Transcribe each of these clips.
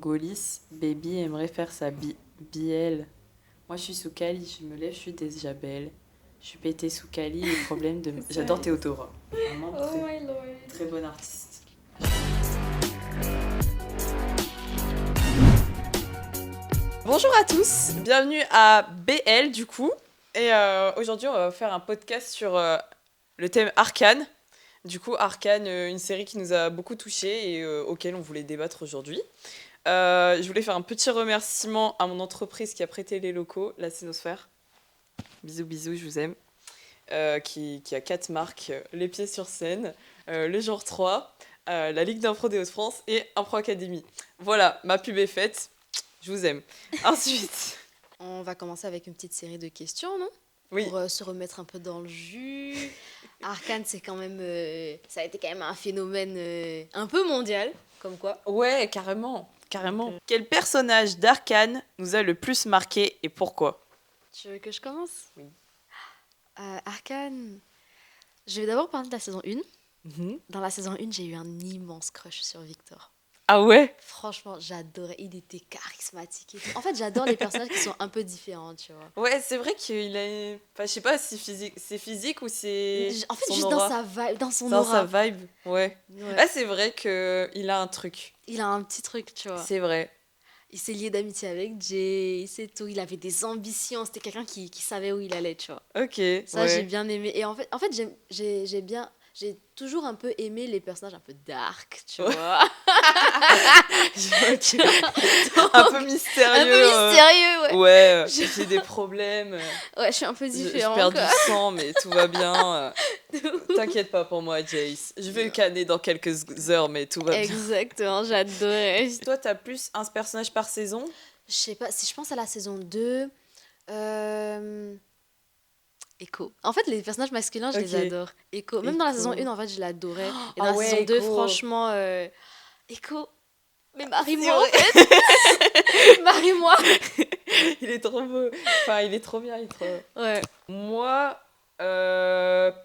Congolis, baby aimerait faire sa bielle. Moi, je suis sous Cali, je me lève, je suis déjà belle. Je suis pétée sous Cali, les problèmes de... J'adore Théodora. Vraiment Oh my lord. très bonne artiste. Bonjour à tous, bienvenue à BL du coup. Et aujourd'hui, on va faire un podcast sur le thème Arcane. Du coup, Arcane, une série qui nous a beaucoup touchés et auquel on voulait débattre aujourd'hui. Je voulais faire un petit remerciement à mon entreprise qui a prêté les locaux, la Cénosphère. Bisous, bisous, je vous aime. Qui a 4 marques, Les Pieds sur Scène, Le Jour 3, la Ligue d'Impro des Hauts-de-France et Impro Academy. Voilà, ma pub est faite. Je vous aime. Ensuite... On va commencer avec une petite série de questions, non ? Oui. Pour se remettre un peu dans le jus. Arcane, c'est quand même... ça a été quand même un phénomène un peu mondial, comme quoi. Ouais, carrément. Carrément. Quel personnage d'Arcane nous a le plus marqué et pourquoi ? Tu veux que je commence ? Oui. Arcane... Je vais d'abord parler de la saison 1. Mhm. Dans la saison 1, j'ai eu un immense crush sur Victor. Ah ouais ? Franchement, j'adorais. Il était charismatique et tout. En fait, j'adore les personnages qui sont un peu différents, tu vois. Ouais, c'est vrai qu'il a... Enfin, je sais pas si c'est physique ou c'est En fait, son juste aura. dans sa vibe, dans son Dans aura. sa vibe, ouais. Ouais. Là, c'est vrai qu'il a un truc. Il a un petit truc, tu vois. C'est vrai. Il s'est lié d'amitié avec Jay, c'est tout. Il avait des ambitions. C'était quelqu'un qui savait où il allait, tu vois. Ok, Ça, ouais. j'ai bien aimé. Et en fait j'ai toujours un peu aimé les personnages un peu dark, tu Ouais. vois. Un peu mystérieux. Un peu mystérieux, ouais. Ouais, j'ai des problèmes. Ouais, je suis un peu Je différente. perds du sang, mais tout va bien. T'inquiète pas pour moi, Jace. Je vais le canner dans quelques heures, mais tout va bien. Exactement, j'adorais. Toi, t'as plus un personnage par saison ? Je sais pas, si je pense à la saison 2, Echo. En fait, les personnages masculins, je les Ok. adore. Echo. Même dans la Echo. saison 1, en fait, je l'adorais. Et dans Ah la ouais, saison 2, Echo. franchement, Echo. Mais C'est marie-moi, en vrai. fait. Marie-moi. Il est trop beau. Enfin, il est trop bien. Il est trop... Ouais. Moi,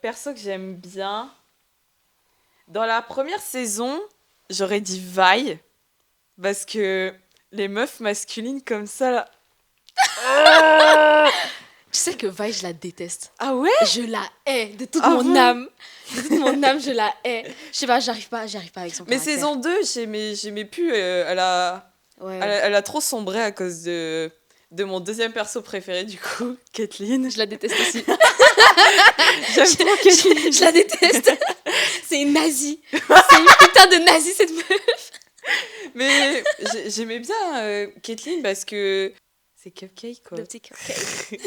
perso que j'aime bien, dans la première saison, j'aurais dit Vi, parce que les meufs masculines comme ça, là... Tu sais que Vi, je la déteste. Ah ouais ? Je la hais de toute Ah mon bon âme. De toute mon âme, je la hais. Je sais pas, j'arrive pas avec son Mais caractère. saison 2, j'aimais plus, elle a trop sombré à cause de mon deuxième perso préféré, du coup, Caitlyn. Je la déteste aussi. J'aime trop Caitlyn. Je la déteste. C'est une nazie. C'est une putain de nazie, cette meuf. Mais j'aimais bien Caitlyn parce que c'est cupcake, quoi. Le petit cupcake.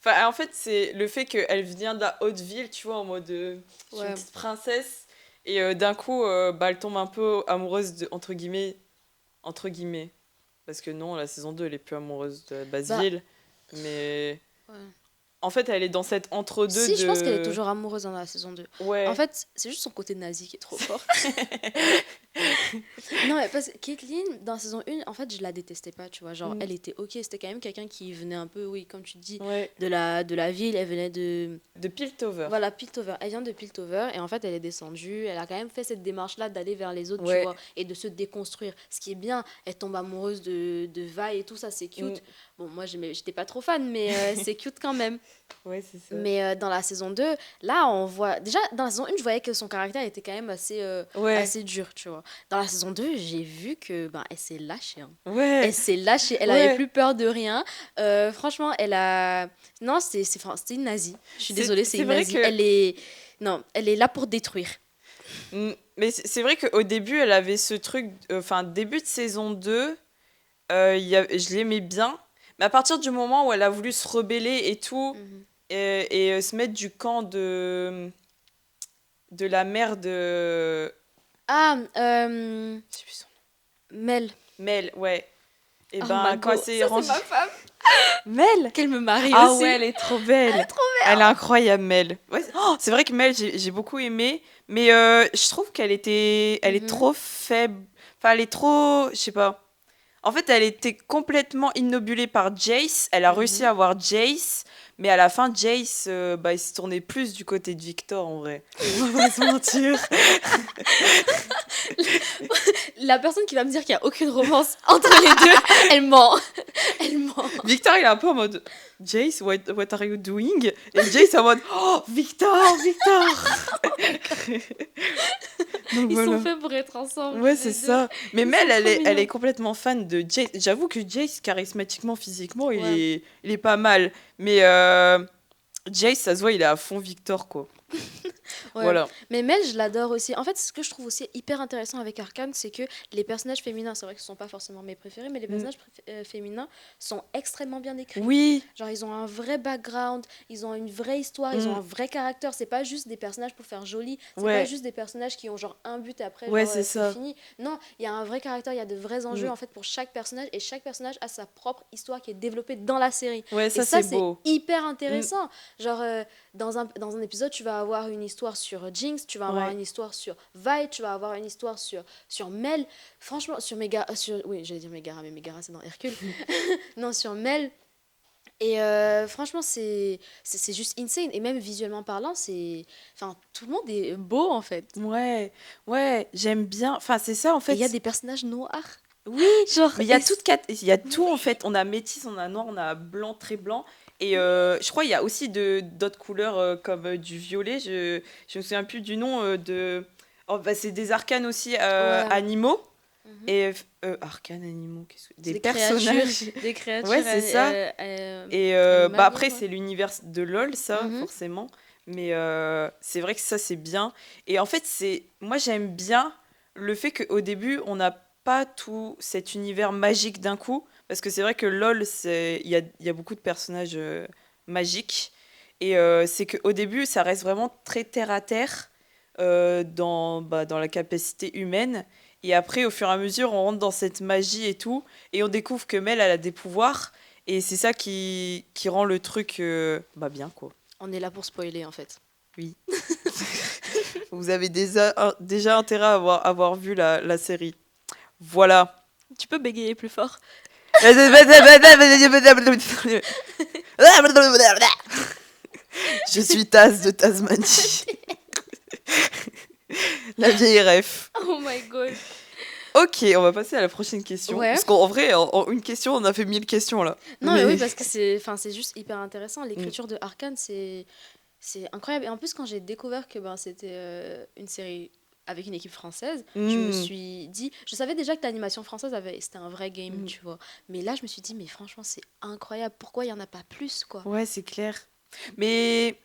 Enfin, en fait, c'est le fait qu'elle vient de la haute ville, tu vois, en mode je suis Ouais. une petite princesse. Et d'un coup, elle tombe un peu amoureuse de, entre guillemets. Parce que non, la saison 2, elle est plus amoureuse de Basile. Mais Ouais. en fait, elle est dans cette entre-deux Si, je pense qu'elle est toujours amoureuse dans la saison 2. Ouais. En fait, c'est juste son côté nazi qui est trop fort. Non, mais parce que Caitlyn, dans la saison 1, en fait, je la détestais pas, tu vois. Genre, elle était ok, c'était quand même quelqu'un qui venait un peu, oui, comme tu dis, Ouais. de la ville. Elle venait de... De Piltover. Voilà, Piltover. Elle vient de Piltover et en fait, elle est descendue. Elle a quand même fait cette démarche-là d'aller vers les autres, Ouais. tu vois, et de se déconstruire. Ce qui est bien, elle tombe amoureuse de Vi et tout ça, c'est cute. Bon, moi, j'étais pas trop fan, mais c'est cute quand même. Ouais, c'est ça. Mais dans la saison 2, là, on voit... Déjà, dans la saison 1, je voyais que son caractère était quand même assez dur, tu vois. Dans la saison 2, j'ai vu que elle s'est lâchée. Hein. Ouais. Elle s'est lâchée. Elle Ouais. avait plus peur de rien. Franchement, elle a... Non, c'était une nazie. Je suis désolée, c'est une vrai nazie. que- Elle est là pour détruire. Mais c'est vrai qu'au début, elle avait ce truc... Enfin, début de saison 2, je l'aimais bien. Mais à partir du moment où elle a voulu se rebeller et tout, et se mettre du camp de la mère de... Ah, Je sais plus son Mel. nom. Mel, ouais. Et Oh, ben, Margot. quand elle s'est Ça, rangée... c'est ma femme. Mel. Qu'elle me marie Ah aussi. ouais, elle est trop belle. Elle est trop belle. Elle est incroyable, Mel. Ouais, c'est vrai que Mel, j'ai beaucoup aimé, mais je trouve qu'elle est trop faible. Enfin, elle est trop, je sais pas. En fait, elle était complètement innobulée par Jace. Elle a réussi à avoir Jace. Mais à la fin, Jace, il se tournait plus du côté de Victor, en vrai. On va pas se mentir. La personne qui va me dire qu'il n'y a aucune romance entre les deux, elle ment. Elle ment. Victor, il est un peu en mode Jace, what are you doing? Et Jace est en mode oh, Victor. Donc, Ils voilà. sont faits pour être ensemble. Ouais, c'est ça. Mais Mel, elle mignons. est complètement fan de Jace. J'avoue que Jace, charismatiquement, physiquement, Ouais. il est pas mal. Mais Jace, ça se voit, il est à fond Victor, quoi. Ouais. Voilà. Mais Mel, je l'adore aussi. En fait, ce que je trouve aussi hyper intéressant avec Arcane, c'est que les personnages féminins, c'est vrai que ce sont pas forcément mes préférés, mais les personnages féminins sont extrêmement bien écrits. Oui. Genre, ils ont un vrai background, ils ont une vraie histoire, ils ont un vrai caractère. C'est pas juste des personnages pour faire joli, c'est pas juste des personnages qui ont genre un but et après genre, c'est fini. Non, il y a un vrai caractère, il y a de vrais enjeux en fait pour chaque personnage et chaque personnage a sa propre histoire qui est développée dans la série. Ouais, ça, et ça, c'est beau. hyper intéressant. Genre, dans un épisode, tu vas avoir une histoire sur Jinx, tu vas avoir une histoire sur Vi, tu vas avoir une histoire sur Mel. Franchement, sur Megara, oui, j'allais dire Megara, mais Megara c'est dans Hercule. Non, sur Mel. Et franchement, c'est juste insane. Et même visuellement parlant, tout le monde est beau en fait. Ouais, j'aime bien. Enfin, c'est ça en fait. Et il y a des personnages noirs. Oui, genre. Mais il y a tout en fait. On a métis, on a noir, on a blanc, très blanc. Et je crois qu'il y a aussi d'autres couleurs comme du violet. Je me souviens plus du nom de. Oh, c'est des arcanes aussi animaux. Et arcanes animaux, des personnages. Des créatures. Ouais, c'est ça. Et après, c'est l'univers de LoL, ça, forcément. Mais c'est vrai que ça, c'est bien. Et en fait, moi, j'aime bien le fait qu'au début, on n'a pas tout cet univers magique d'un coup. Parce que c'est vrai que LoL, il y a beaucoup de personnages magiques. Et c'est qu'au début, ça reste vraiment très terre-à-terre dans la capacité humaine. Et après, au fur et à mesure, on rentre dans cette magie et tout. Et on découvre que Mel, elle a des pouvoirs. Et c'est ça qui rend le truc bien, quoi. On est là pour spoiler, en fait. Oui. Vous avez déjà intérêt à avoir vu la série. Voilà. Tu peux bégayer plus fort. Je suis Taz de Tasmanie. La vieille ref. Oh my god. Ok, on va passer à la prochaine question. Ouais. Parce qu'en vrai, en une question, on a fait 1000 questions là. Non, mais oui, parce que c'est juste hyper intéressant. L'écriture de Arcane, c'est incroyable. Et en plus, quand j'ai découvert que c'était une série avec une équipe française, je me suis dit... Je savais déjà que l'animation française, c'était un vrai game, tu vois. Mais là, je me suis dit, mais franchement, c'est incroyable. Pourquoi il n'y en a pas plus, quoi? Ouais, c'est clair. Mais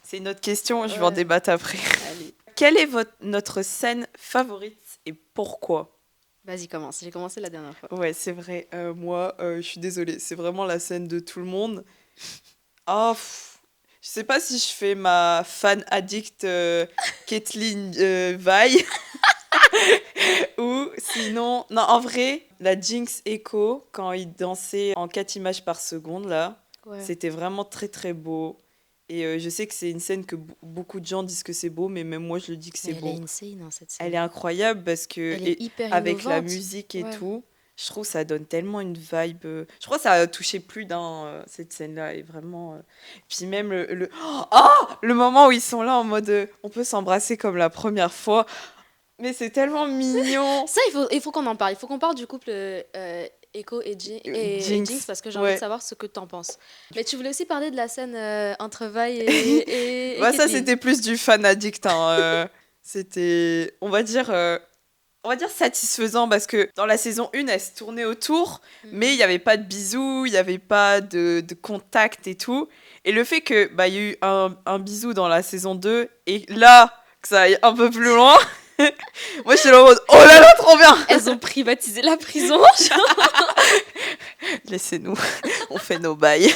c'est une autre question, je vais en débattre après. Allez. Quelle est notre scène favorite et pourquoi? Vas-y, commence. J'ai commencé la dernière fois. Ouais, c'est vrai. Moi, je suis désolée. C'est vraiment la scène de tout le monde. Je sais pas si je fais ma fan addict Caitlyn Vi. Ou sinon... Non, en vrai, la Jinx Echo, quand il dansait en 4 images par seconde, là, c'était vraiment très très beau. Et je sais que c'est une scène que beaucoup de gens disent que c'est beau, mais même moi je le dis que c'est beau. Elle est insane, hein, cette scène. Elle est incroyable parce que elle est hyper avec innovante. la musique et tout, je trouve que ça donne tellement une vibe. Je crois que ça a touché plus d'un cette scène-là. Et vraiment. Puis même le moment où ils sont là en mode on peut s'embrasser comme la première fois. Mais c'est tellement mignon. Ça, il faut qu'on en parle. Il faut qu'on parle du couple Echo et Jinx parce que j'ai envie de savoir ce que t'en penses. Mais tu voulais aussi parler de la scène entre Vi et ça, c'était plus du fan addict. C'était, on va dire satisfaisant parce que dans la saison 1, elle se tournait autour, mais il n'y avait pas de bisous, il n'y avait pas de contact et tout. Et le fait que il y a eu un bisou dans la saison 2 et là, que ça aille un peu plus loin... Moi, j'étais là en mode oh là là, trop bien! Elles ont privatisé la prison. Laissez-nous, on fait nos bails.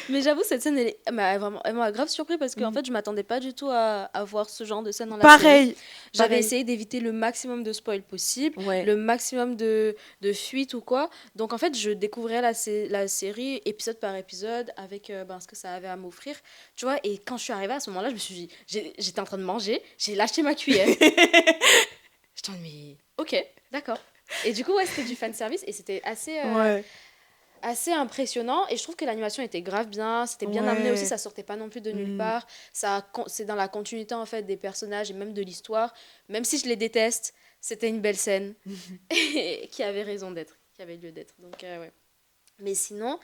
Mais j'avoue, cette scène, elle m'a grave surpris parce qu'en fait, je m'attendais pas du tout à voir ce genre de scène dans la série. J'avais essayé d'éviter le maximum de spoil possible, le maximum de fuite ou quoi. Donc en fait, je découvrais la série épisode par épisode avec ce que ça avait à m'offrir. Tu vois, et quand je suis arrivée à ce moment-là, je me suis dit, j'étais en train de manger, j'ai lâché ma cuillère. J'étais en mode, mais ok, d'accord. Et du coup, ouais, c'était du fanservice et c'était Ouais. assez impressionnant. Et je trouve que l'animation était grave bien, c'était bien amené aussi, Ouais. ça sortait pas non plus de nulle Mm. part. C'est dans la continuité en fait des personnages et même de l'histoire. Même si je les déteste, c'était une belle scène qui avait raison d'être, qui avait lieu d'être. Donc, ouais. Mais sinon,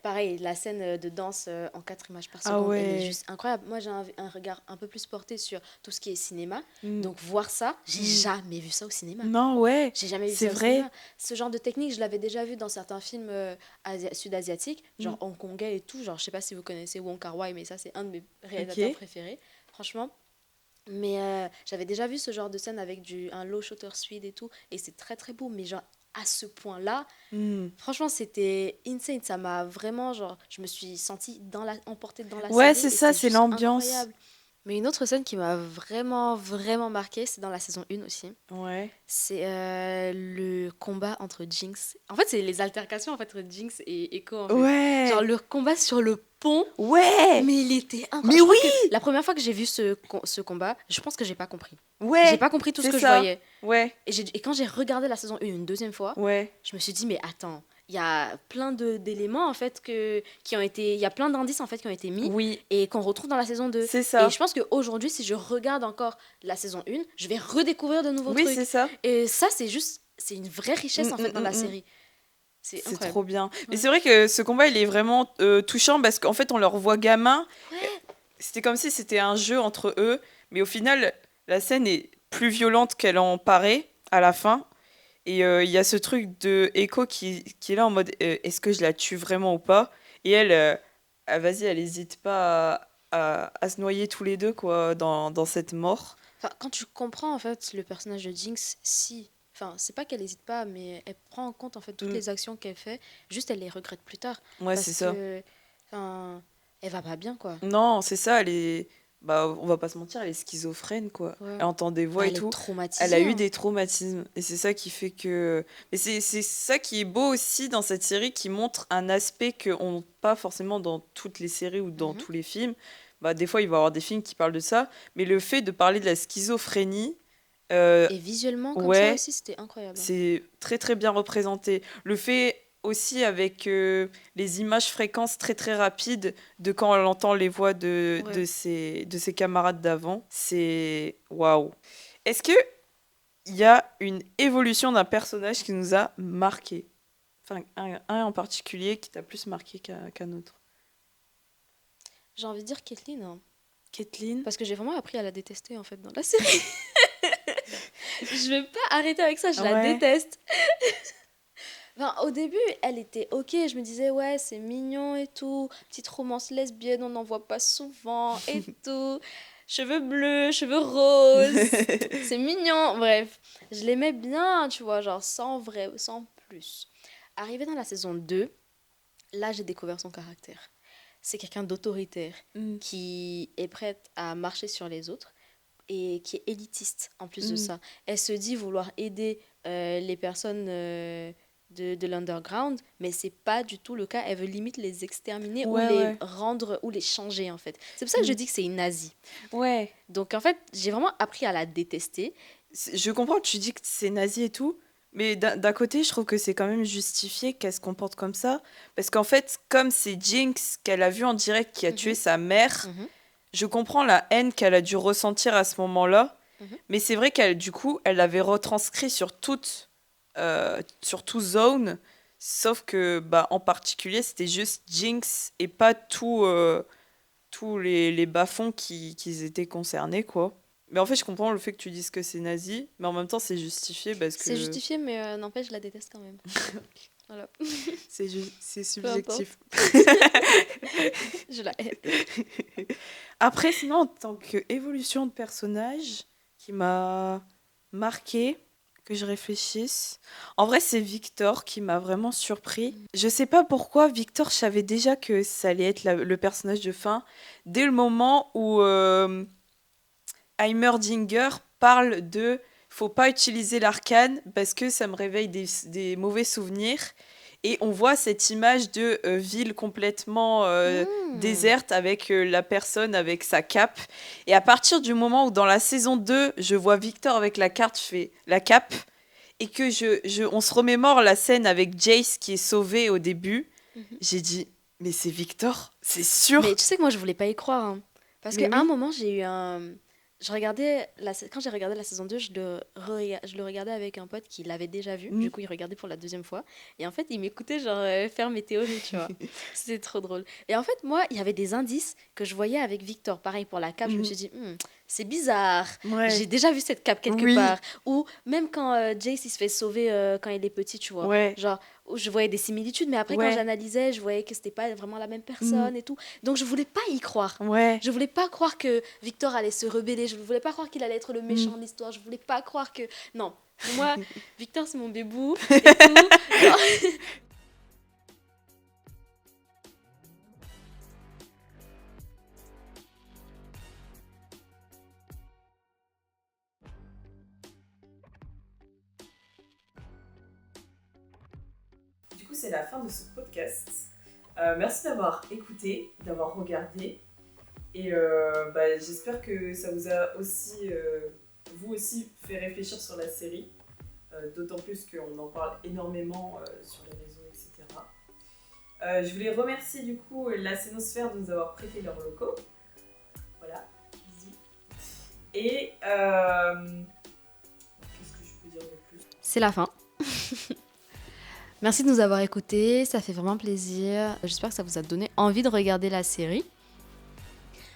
pareil, la scène de danse en 4 images par Ah seconde, elle est ouais. juste incroyable. Moi, j'ai un regard un peu plus porté sur tout ce qui est cinéma. Mm. Donc, voir ça, j'ai Mm. jamais vu ça au cinéma. Non, ouais, J'ai jamais vu c'est ça au vrai. cinéma. Ce genre de technique, je l'avais déjà vu dans certains films sud-asiatiques, Mm. genre hongkongais et tout. Genre, je sais pas si vous connaissez Wong Kar-wai, mais ça, c'est un de mes réalisateurs Ok. préférés, franchement. Mais j'avais déjà vu ce genre de scène avec un low shutter speed et tout, et c'est très très beau. Mais genre, à ce point-là, Mm. franchement, c'était insane. Ça m'a vraiment, genre, je me suis sentie emportée dans la Ouais, série c'est et ça, c'était c'est juste l'ambiance. incroyable. Mais une autre scène qui m'a vraiment, vraiment marquée, c'est dans la saison 1 aussi. Ouais. C'est le combat entre Jinx. En fait, c'est les altercations en fait, entre Jinx et Echo, en fait. Genre, Ouais. le combat sur le pont, Ouais. mais il était incroyable. Mais Je oui. crois que la première fois que j'ai vu ce combat, je pense que j'ai pas compris. J'ai Ouais. pas compris tout ce C'est que je ça. voyais. Ouais. Et quand j'ai regardé la saison 1 une deuxième fois, Ouais. je me suis dit, mais attends, il y a plein d'éléments en fait qui ont été. Il y a plein d'indices en fait qui ont été mis Oui. et qu'on retrouve dans la saison 2. C'est Et je ça. pense qu'aujourd'hui, si je regarde encore la saison 1, je vais redécouvrir de nouveaux Oui, c'est trucs. ça. Et ça, c'est juste. C'est une vraie richesse Mm, en fait mm, dans la mm, mm. série. C'est C'est incroyable. trop bien. Mais Ouais. c'est vrai que ce combat, il est vraiment touchant parce qu'en fait, on leur voit gamin. Ouais. C'était comme si c'était un jeu entre eux. Mais au final, la scène est plus violente qu'elle en paraît à la fin. Et il y a ce truc de Echo qui est là en mode est-ce que je la tue vraiment ou pas? Et elle, vas-y, elle hésite pas à se noyer tous les deux quoi, dans cette mort. Enfin, quand tu comprends en fait le personnage de Jinx, si. Enfin, c'est pas qu'elle hésite pas, mais elle prend en compte en fait toutes Mm. les actions qu'elle fait. Juste, elle les regrette plus tard. Ouais, c'est Parce ça. que. Enfin, elle va pas bien quoi. Non, c'est ça, elle est. Bah, on va pas se mentir, elle est schizophrène, quoi. Ouais. Elle entend des voix Bah, et elle est tout. Elle a traumatisée, eu hein. des traumatismes. Et c'est ça qui fait que. Mais c'est ça qui est beau aussi dans cette série, qui montre un aspect qu'on n'a pas forcément dans toutes les séries ou dans Mhm. tous les films. Bah, des fois, il va y avoir des films qui parlent de ça. Mais le fait de parler de la schizophrénie, euh, Et visuellement, comme ça ouais, aussi, c'était incroyable, hein. c'est très très bien représenté. Le fait aussi avec les images fréquences très très rapides de quand on entend les voix Ouais. de ses camarades d'avant, c'est waouh. Est-ce que il y a une évolution d'un personnage qui nous a marqué? Enfin, un en particulier qui t'a plus marqué qu'un autre? J'ai envie de dire Caitlyn, hein. Caitlyn? Parce que j'ai vraiment appris à la détester en fait dans la série. Je vais pas arrêter avec ça, je la Ouais. déteste. Enfin, au début, elle était ok. Je me disais, ouais, c'est mignon et tout. Petite romance lesbienne, on n'en voit pas souvent et tout. Cheveux bleus, cheveux roses. C'est mignon. Bref, je l'aimais bien, tu vois, genre sans plus. Arrivé dans la saison 2, là, j'ai découvert son caractère. C'est quelqu'un d'autoritaire Mm, qui est prête à marcher sur les autres et qui est élitiste en plus de mm. ça. Elle se dit vouloir aider les personnes de l'underground, mais c'est pas du tout le cas. Elle veut limite les exterminer ou Ouais, les ouais. rendre ou les changer en fait. C'est pour ça que je Mm. dis que c'est une nazie. Ouais. Donc en fait, j'ai vraiment appris à la détester. Je comprends que tu dis que c'est nazi et tout, mais d'un côté, je trouve que c'est quand même justifié qu'elle se comporte comme ça. Parce qu'en fait, comme c'est Jinx qu'elle a vu en direct qui a tué Mhm, sa mère, mhm, je comprends la haine qu'elle a dû ressentir à ce moment-là. mhm. Mais c'est vrai qu'elle, du coup, elle l'avait retranscrit sur tout Zone. Sauf que, bah, en particulier, c'était juste Jinx et pas tous les bas-fonds qui étaient concernés, quoi. Mais en fait, je comprends le fait que tu dises que c'est nazi, mais en même temps, c'est justifié parce C'est que justifié, mais n'empêche, je la déteste quand même. Voilà. c'est Peu importe. subjectif. Je la hais. Après, sinon, en tant qu'évolution de personnage qui m'a marqué, que je réfléchisse, en vrai, c'est Victor qui m'a vraiment surpris. Je sais pas pourquoi, Victor, je savais déjà que ça allait être le personnage de fin, dès le moment où Heimerdinger parle de faut pas utiliser l'arcane parce que ça me réveille des mauvais souvenirs. Et on voit cette image de ville complètement déserte avec la personne avec sa cape. Et à partir du moment où dans la saison 2, je vois Victor avec la cape, et que on se remémore la scène avec Jace qui est sauvé au début, Mhm. j'ai dit, mais c'est Victor, c'est sûr. Mais tu sais que moi, je voulais pas y croire, hein. Parce Mais qu'à un oui. moment, j'ai eu un. Quand j'ai regardé la saison 2, je le regardais avec un pote qui l'avait déjà vu. Mm. Du coup, il regardait pour la deuxième fois. Et en fait, il m'écoutait genre faire mes théories, tu vois. C'était trop drôle. Et en fait, moi, il y avait des indices que je voyais avec Victor. Pareil pour la cape, je me Mhm. suis dit, c'est bizarre. Ouais. J'ai déjà vu cette cape quelque Oui. part. Ou même quand Jace il se fait sauver quand il est petit, tu vois. Ouais. Genre, où je voyais des similitudes, mais après, quand Ouais. j'analysais, je voyais que c'était pas vraiment la même Mm. personne et tout. Donc, je voulais pas y croire. Ouais. Je voulais pas croire que Victor allait se rebeller. Je voulais pas croire qu'il allait être le méchant Mm. de l'histoire. Je voulais pas croire que. Non. Pour moi, Victor, c'est mon bébou et tout. Genre, Du coup, c'est la fin de ce podcast. Merci d'avoir écouté, d'avoir regardé. Et j'espère que ça vous a aussi, vous aussi, fait réfléchir sur la série. D'autant plus qu'on en parle énormément sur les réseaux, etc. Je voulais remercier du coup la Scénosphère de nous avoir prêté leurs locaux. Voilà, bisous. Et qu'est-ce que je peux dire de plus ? c'est la fin. Merci de nous avoir écoutés. Ça fait vraiment plaisir. J'espère que ça vous a donné envie de regarder la série.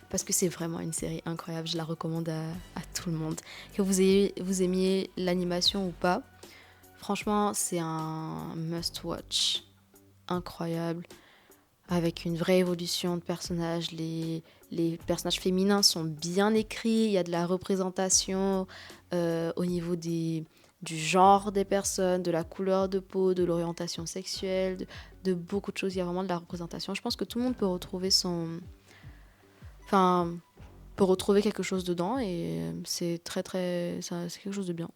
Parce que c'est vraiment une série incroyable. Je la recommande à tout le monde. Que vous aimiez l'animation ou pas. Franchement, c'est un must-watch incroyable. Avec une vraie évolution de personnages. Les personnages féminins sont bien écrits. Il y a de la représentation au niveau du genre des personnes, de la couleur de peau, de l'orientation sexuelle, de beaucoup de choses. Il y a vraiment de la représentation. Je pense que tout le monde peut retrouver peut retrouver quelque chose dedans et c'est c'est quelque chose de bien.